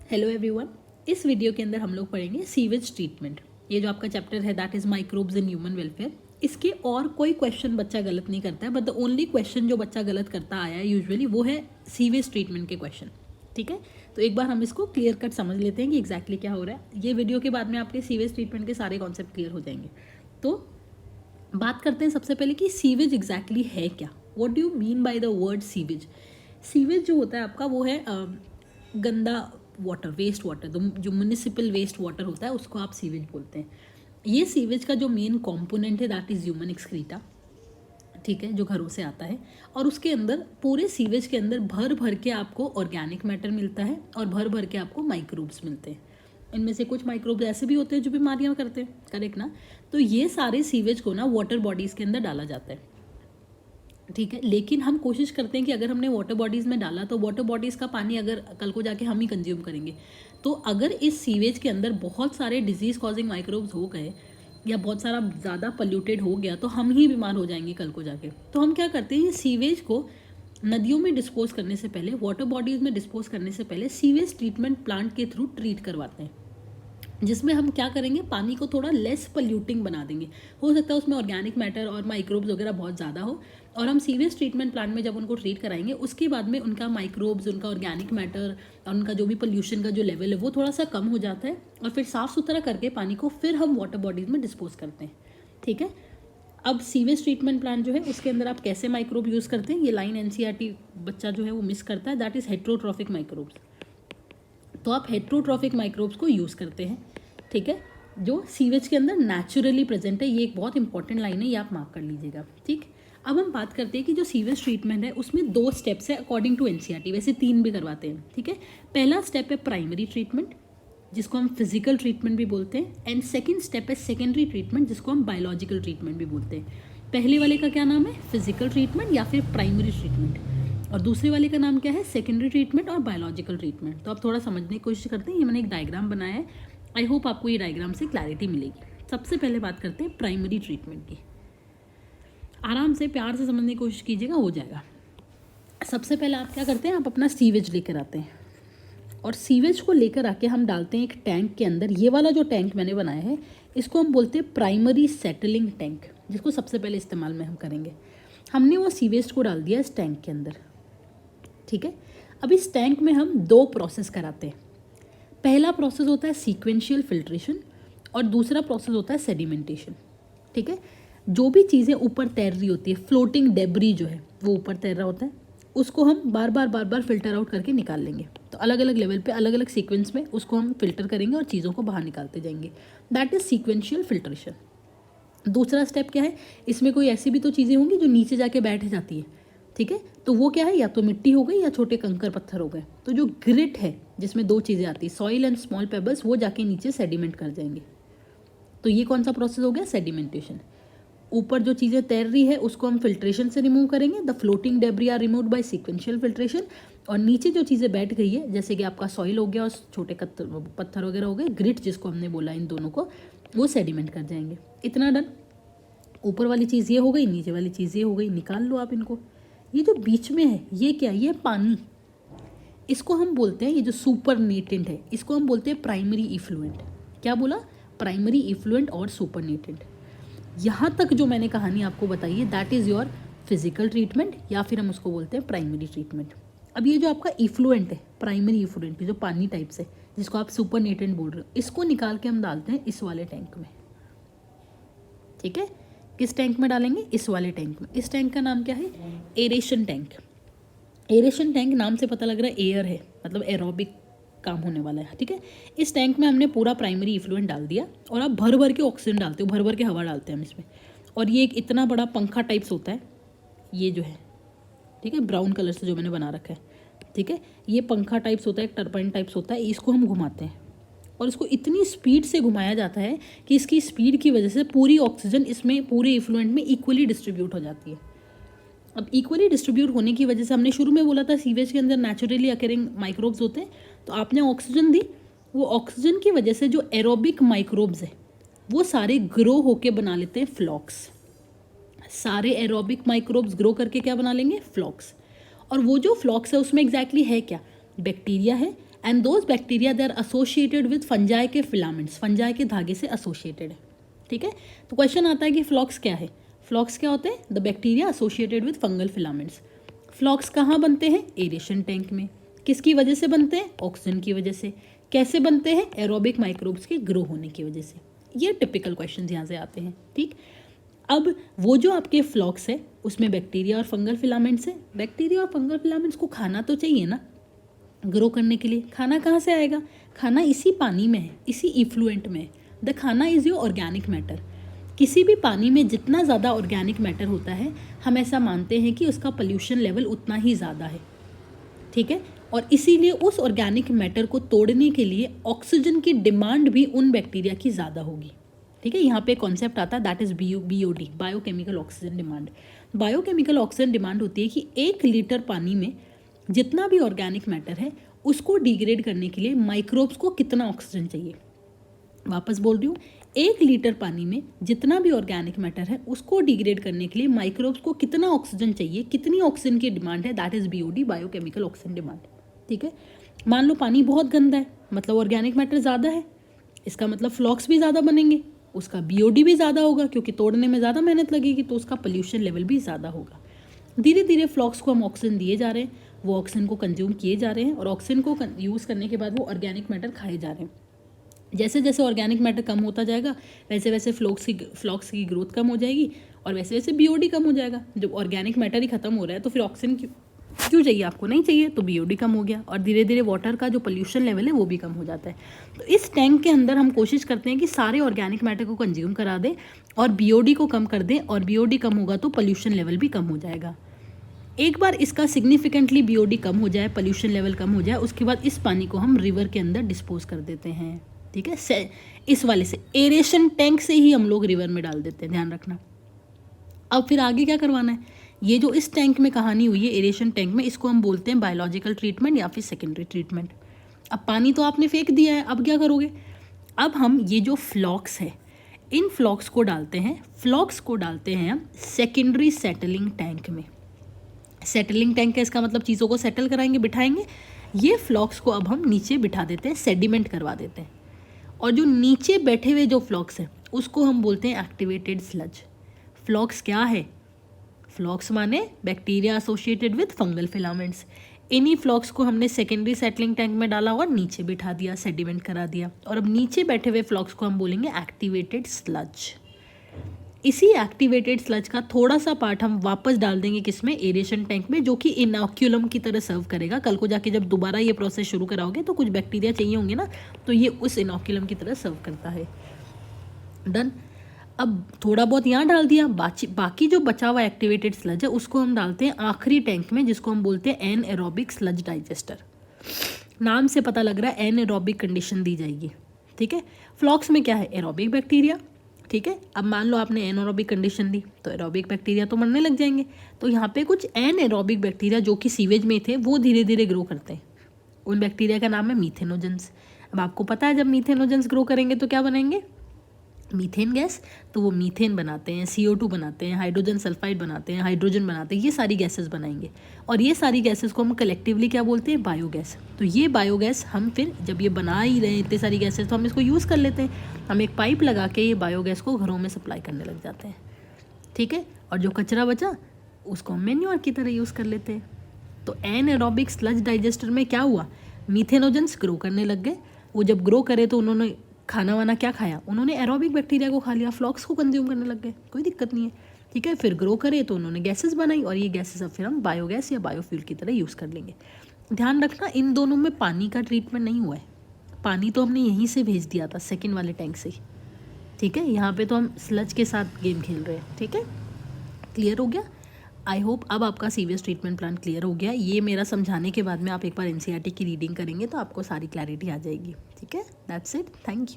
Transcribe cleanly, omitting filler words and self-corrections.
Hello everyone. इस video के अंदर हम लोग पढ़ेंगे सीवेज ट्रीटमेंट। ये जो आपका चैप्टर है that is microbes in human welfare. इसके और कोई क्वेश्चन बच्चा गलत नहीं करता है, बट द ओनली क्वेश्चन जो बच्चा गलत करता आया है यूजुअली वो है सीवेज ट्रीटमेंट के क्वेश्चन। ठीक है, तो एक बार हम इसको क्लियर कट समझ लेते हैं कि एग्जैक्टली क्या हो रहा है। ये वीडियो के बाद में आपके सीवेज ट्रीटमेंट के सारे कॉन्सेप्ट क्लियर हो जाएंगे। तो बात करते हैं सबसे पहले कि सीवेज एग्जैक्टली है क्या। What do you mean by the word sewage. Sewage जो होता है आपका वो है गंदा वाटर, वेस्ट वाटर, जो म्यूनिसिपल वेस्ट वाटर होता है उसको आप सीवेज बोलते हैं। ये सीवेज का जो मेन कंपोनेंट है दैट इज़ ह्यूमन एक्सक्रीटा। ठीक है, जो घरों से आता है और उसके अंदर पूरे सीवेज के अंदर भर भर के आपको ऑर्गेनिक मैटर मिलता है और भर भर के आपको माइक्रोब्स मिलते हैं। इनमें से कुछ माइक्रोब्स ऐसे भी होते हैं जो बीमारियां करते हैं, करेक्ट ना। तो ये सारे सीवेज को ना वाटर बॉडीज़ के अंदर डाला जाता है। ठीक है, लेकिन हम कोशिश करते हैं कि अगर हमने वाटर बॉडीज़ में डाला तो वाटर बॉडीज़ का पानी अगर कल को जाके हम ही कंज्यूम करेंगे तो अगर इस सीवेज के अंदर बहुत सारे डिजीज़ कॉजिंग माइक्रोब्स हो गए या बहुत सारा ज़्यादा पोल्यूटेड हो गया तो हम ही बीमार हो जाएंगे कल को जाके। तो हम क्या करते हैं, ये सीवेज को नदियों में डिस्पोज करने से पहले, वाटर बॉडीज़ में डिस्पोज करने से पहले सीवेज ट्रीटमेंट प्लांट के थ्रू ट्रीट करवाते हैं, जिसमें हम क्या करेंगे, पानी को थोड़ा लेस पोल्यूटिंग बना देंगे। हो सकता है उसमें ऑर्गेनिक मैटर और माइक्रोब्स वगैरह बहुत ज़्यादा हो, और हम सीवेज ट्रीटमेंट प्लांट में जब उनको ट्रीट कराएंगे उसके बाद में उनका माइक्रोब्स, उनका ऑर्गेनिक मैटर और उनका जो भी पोल्यूशन का जो लेवल है वो थोड़ा सा कम हो जाता है, और फिर साफ़ सुथरा करके पानी को फिर हम वाटर बॉडीज़ में डिस्पोज करते हैं। ठीक है, अब सीवेज ट्रीटमेंट प्लांट जो है उसके अंदर आप कैसे माइक्रोब यूज़ करते हैं, ये लाइन एनसीईआरटी बच्चा जो है वो मिस करता है, दैट इज़ हेट्रोट्रॉफिक माइक्रोब्स। तो आप हेट्रोट्रॉफिक माइक्रोब्स को यूज़ करते हैं। ठीक है, जो सीवेज के अंदर नेचुरली प्रेजेंट है। ये एक बहुत इंपॉर्टेंट लाइन है, ये आप मार्क कर लीजिएगा। ठीक, अब हम बात करते हैं कि जो सीवेज ट्रीटमेंट है उसमें 2 स्टेप्स है अकॉर्डिंग टू एनसीईआरटी, वैसे 3 भी करवाते हैं। ठीक है, पहला स्टेप है प्राइमरी ट्रीटमेंट जिसको हम फिजिकल ट्रीटमेंट भी बोलते हैं, एंड सेकेंड स्टेप है सेकेंडरी ट्रीटमेंट जिसको हम बायोलॉजिकल ट्रीटमेंट भी बोलते हैं। पहले वाले का क्या नाम है, फिजिकल ट्रीटमेंट या फिर प्राइमरी ट्रीटमेंट, और दूसरे वाले का नाम क्या है, सेकेंडरी ट्रीटमेंट और बायोलॉजिकल ट्रीटमेंट। तो आप थोड़ा समझने की कोशिश करते हैं, ये मैंने एक डायग्राम बनाया है, आई होप आपको ये डायग्राम से क्लैरिटी मिलेगी। सबसे पहले बात करते हैं प्राइमरी ट्रीटमेंट की। आराम से प्यार से समझने की कोशिश कीजिएगा, हो जाएगा। सबसे पहले आप क्या करते हैं, आप अपना सीवेज लेकर आते हैं और सीवेज को लेकर आके हम डालते हैं एक टैंक के अंदर। ये वाला जो टैंक मैंने बनाया है इसको हम बोलते हैं प्राइमरी सेटलिंग टैंक, जिसको सबसे पहले इस्तेमाल में हम करेंगे। हमने वो सीवेज को डाल दिया इस टैंक के अंदर। ठीक है, अब इस टैंक में हम 2 प्रोसेस कराते हैं। पहला प्रोसेस होता है सीक्वेंशियल फिल्ट्रेशन और दूसरा प्रोसेस होता है सेडिमेंटेशन। ठीक है, जो भी चीज़ें ऊपर तैर रही होती है, फ्लोटिंग डेब्री जो है वो ऊपर तैर रहा होता है, उसको हम बार बार फिल्टर आउट करके निकाल लेंगे। तो अलग अलग लेवल पे अलग अलग सीक्वेंस में उसको हम फिल्टर करेंगे और चीज़ों को बाहर निकालते जाएंगे, दैट इज़ सीक्वेंशियल फिल्ट्रेशन। दूसरा स्टेप क्या है, इसमें कोई ऐसी भी तो चीज़ें होंगी जो नीचे जाके बैठ जाती है। ठीक है, तो वो क्या है, या तो मिट्टी हो गई या छोटे कंकर पत्थर हो गए। तो जो ग्रिट है जिसमें 2 चीज़ें आती है, सॉइल एंड स्मॉल पेबल्स, वो जाके नीचे सेडिमेंट कर जाएंगे। तो ये कौन सा प्रोसेस हो गया, सेडिमेंटेशन। ऊपर जो चीज़ें तैर रही है उसको हम फिल्ट्रेशन से रिमूव करेंगे, the floating debris are removed by sequential filtration. और नीचे जो चीज़ें बैठ गई है जैसे कि आपका सॉइल हो गया और छोटे पत्थर वगैरह हो गए, ग्रिट जिसको हमने बोला, इन दोनों को वो सेडिमेंट कर जाएंगे। इतना डन। ऊपर वाली चीज़ ये हो गई, नीचे वाली चीज़ ये हो गई, निकाल लो आप इनको। ये जो बीच में है ये क्या है, ये पानी। इसको हम बोलते हैं, ये जो सुपरनेटेंट है इसको हम बोलते हैं प्राइमरी इफ्लुएंट। क्या बोला, प्राइमरी इफ्लुएंट और सुपरनेटेंट। यहाँ तक जो मैंने कहानी आपको बताई है that is your physical treatment, या फिर हम उसको बोलते हैं प्राइमरी ट्रीटमेंट। अब ये जो आपका इफ्लुएंट है, प्राइमरी इफ्लुएंट जो पानी टाइप से, जिसको आप सुपरनेटेंट बोल रहे हो, इसको निकाल के हम डालते हैं इस वाले टैंक में। ठीक है, किस टैंक में डालेंगे, इस वाले टैंक में। इस टैंक का नाम क्या है, एरेशन टैंक। एरेशन टैंक नाम से पता लग रहा है एयर है, मतलब एरोबिक काम होने वाला है। ठीक है, इस टैंक में हमने पूरा प्राइमरी इफ्लुएंट डाल दिया और आप भर भर के ऑक्सीजन डालते हो, भर भर के हवा डालते हैं हम इसमें। और ये एक इतना बड़ा पंखा टाइप्स होता है ये जो है, ठीक है, ब्राउन कलर से जो मैंने बना रखा है। ठीक है, ये पंखा टाइप्स होता है, एक टर्बाइन टाइप्स होता है, इसको हम घुमाते हैं और इसको इतनी स्पीड से घुमाया जाता है कि इसकी स्पीड की वजह से पूरी ऑक्सीजन इसमें पूरे इफ्लुएंट में इक्वली डिस्ट्रीब्यूट हो जाती है। अब इक्वली डिस्ट्रीब्यूट होने की वजह से, हमने शुरू में बोला था सीवेज के अंदर नेचुरली अकरिंग माइक्रोब्स होते हैं, तो आपने ऑक्सीजन दी, वो ऑक्सीजन की वजह से जो एरोबिक माइक्रोब्स है वो सारे ग्रो होके बना लेते हैं फ्लॉक्स। सारे एरोबिक माइक्रोब्स ग्रो करके क्या बना लेंगे, फ्लॉक्स। और वो जो फ्लॉक्स है उसमें एग्जैक्टली है क्या, बैक्टीरिया है and those bacteria they are associated with fungi के फिलामेंट्स, फंजाई के धागे से एसोसिएटेड है, ठीक है। तो क्वेश्चन आता है कि फ्लॉक्स क्या है। फ्लॉक्स क्या होते हैं? The bacteria associated with fungal filaments. Flocs कहाँ बनते हैं? एरेशन टैंक में। किसकी वजह से बनते हैं? ऑक्सीजन की वजह से। कैसे बनते हैं? एरोबिक माइक्रोब्स के ग्रो होने की वजह से। ये टिपिकल क्वेश्चन यहाँ से आते हैं, ठीक। अब वो जो आपके फ्लॉक्स है उसमें बैक्टीरिया और फंगल फिलामेंट्स है। बैक्टीरिया और फंगल फिलामेंट्स को खाना तो चाहिए ना ग्रो करने के लिए। खाना कहाँ से आएगा? खाना इसी पानी में है, इसी इफ्लुएंट में है। द खाना इज़ योर ऑर्गेनिक मैटर। किसी भी पानी में जितना ज़्यादा ऑर्गेनिक मैटर होता है हम ऐसा मानते हैं कि उसका पोल्यूशन लेवल उतना ही ज़्यादा है, ठीक है। और इसीलिए उस ऑर्गेनिक मैटर को तोड़ने के लिए ऑक्सीजन की डिमांड भी उन बैक्टीरिया की ज़्यादा होगी, ठीक है। यहाँ पे कॉन्सेप्ट आता है that is BOD, biochemical oxygen demand. Biochemical oxygen demand होती है कि 1 लीटर पानी में जितना भी ऑर्गेनिक मैटर है उसको डिग्रेड करने के लिए माइक्रोब्स को कितना ऑक्सीजन चाहिए। वापस बोल रही हूँ, 1 लीटर पानी में जितना भी ऑर्गेनिक मैटर है उसको डिग्रेड करने के लिए माइक्रोब्स को कितना ऑक्सीजन चाहिए, कितनी ऑक्सीजन की डिमांड है, that is BOD, biochemical oxygen demand, ठीक है। मान लो पानी बहुत गंदा है, मतलब ऑर्गेनिक मैटर ज़्यादा है, इसका मतलब फ्लॉक्स भी ज़्यादा बनेंगे, उसका BOD भी ज़्यादा होगा क्योंकि तोड़ने में ज़्यादा मेहनत लगेगी, तो उसका पोल्यूशन लेवल भी ज़्यादा होगा। धीरे धीरे फ्लॉक्स को हम ऑक्सीजन दिए जा रहे हैं, वो ऑक्सीजन को कंज्यूम किए जा रहे हैं और ऑक्सीजन को यूज़ करने के बाद वो ऑर्गेनिक मैटर खाए जा रहे हैं। जैसे जैसे ऑर्गेनिक मैटर कम होता जाएगा वैसे वैसे फ्लॉक्स की ग्रोथ कम हो जाएगी और वैसे वैसे BOD कम हो जाएगा। जब ऑर्गेनिक मैटर ही खत्म हो रहा है तो फिर ऑक्सीजन क्यों चाहिए आपको? नहीं चाहिए, तो BOD कम हो गया और धीरे धीरे वाटर का जो पोल्यूशन लेवल है वो भी कम हो जाता है। तो इस टैंक के अंदर हम कोशिश करते हैं कि सारे ऑर्गेनिक मैटर को कंज्यूम करा दें और BOD को कम कर दें, और BOD कम होगा तो पोल्यूशन लेवल भी कम हो जाएगा। एक बार इसका सिग्निफिकेंटली BOD कम हो जाए, पोल्यूशन लेवल कम हो जाए, उसके बाद इस पानी को हम रिवर के अंदर डिस्पोज कर देते हैं, ठीक है। इस वाले से एरेशन टैंक से ही हम लोग रिवर में डाल देते हैं, ध्यान रखना। अब फिर आगे क्या करवाना है? ये जो इस टैंक में कहानी हुई है एरेशन टैंक में, इसको हम बोलते हैं बायोलॉजिकल ट्रीटमेंट या फिर सेकेंडरी ट्रीटमेंट। अब पानी तो आपने फेंक दिया है, अब क्या करोगे? अब हम ये जो फ्लॉक्स है इन फ्लॉक्स को डालते हैं, हम सेकेंडरी सेटलिंग टैंक में। सेटलिंग टैंक है, इसका मतलब चीज़ों को सेटल कराएंगे, बिठाएंगे। ये फ्लॉक्स को अब हम नीचे बिठा देते हैं, सेडिमेंट करवा देते हैं, और जो नीचे बैठे हुए जो फ्लॉक्स हैं उसको हम बोलते हैं एक्टिवेटेड स्लज। फ्लॉक्स क्या है? फ्लॉक्स माने bacteria associated with fungal filaments. इन्हीं फ्लॉक्स को हमने सेकेंडरी सेटलिंग टैंक में डाला और नीचे बिठा दिया, सेडिमेंट करा दिया, और अब नीचे बैठे हुए फ्लॉक्स को हम बोलेंगे एक्टिवेटेड स्लज। इसी एक्टिवेटेड स्लज का थोड़ा सा पार्ट हम वापस डाल देंगे किसमें? एरेशन टैंक में, जो कि इनॉक्यूलम की तरह सर्व करेगा। कल को जाके जब दोबारा ये प्रोसेस शुरू कराओगे तो कुछ बैक्टीरिया चाहिए होंगे ना, तो ये उस इनॉक्यूलम की तरह सर्व करता है। डन। अब थोड़ा बहुत यहाँ डाल दिया, बाकी जो बचा हुआ एक्टिवेटेड स्लज है उसको हम डालते हैं आखिरी टैंक में, जिसको हम बोलते हैं एनएरोबिक स्लज डाइजेस्टर। नाम से पता लग रहा है एनएरोबिक कंडीशन दी जाएगी, ठीक है। फ्लॉक्स में क्या है? एरोबिक बैक्टीरिया, ठीक है। अब मान लो आपने एनएरोबिक कंडीशन दी तो एरोबिक बैक्टीरिया तो मरने लग जाएंगे, तो यहाँ पे कुछ एनएरोबिक बैक्टीरिया जो कि सीवेज में थे वो धीरे धीरे ग्रो करते हैं। उन बैक्टीरिया का नाम है मीथेनोजेंस। अब आपको पता है जब मीथेनोजेंस ग्रो करेंगे तो क्या बनेंगे? Methane gas. तो वो मीथेन बनाते हैं, CO2 बनाते हैं, हाइड्रोजन सल्फाइड बनाते हैं, हाइड्रोजन बनाते हैं, ये सारी गैसेस बनाएंगे, और ये सारी गैसेस को हम कलेक्टिवली क्या बोलते हैं? बायोगैस। तो ये बायोगैस हम फिर जब ये बना ही रहे हैं इतने सारी गैसेस तो हम इसको यूज़ कर लेते हैं। हम एक पाइप लगा के ये बायोगैस को घरों में सप्लाई करने लग जाते हैं, ठीक है। और जो कचरा बचा उसको हम मैन्योर की तरह यूज़ कर लेते हैं। तो एनएरोबिक स्लज डाइजेस्टर में क्या हुआ? मीथेनोजेंस ग्रो करने लग गए। वो जब ग्रो करे तो उन्होंने खाना वाना क्या खाया? उन्होंने एरोबिक बैक्टीरिया को खा लिया, फ्लॉक्स को कंज्यूम करने लग गए, कोई दिक्कत नहीं है, ठीक है। फिर ग्रो करे तो उन्होंने गैसेस बनाई, और ये गैसेस अब फिर हम बायोगैस या बायोफ्यूल की तरह यूज़ कर लेंगे। ध्यान रखना इन दोनों में पानी का ट्रीटमेंट नहीं हुआ है, पानी तो हमने यहीं से भेज दिया था सेकेंड वाले टैंक से, ठीक है। यहाँ पे तो हम स्लज के साथ गेम खेल रहे हैं, ठीक है। क्लियर हो गया? आई होप अब आपका सीवियस ट्रीटमेंट प्लान क्लियर हो गया। ये मेरा समझाने के बाद में आप एक बार NCERT की रीडिंग करेंगे तो आपको सारी क्लैरिटी आ जाएगी, ठीक है। That's it, thank you.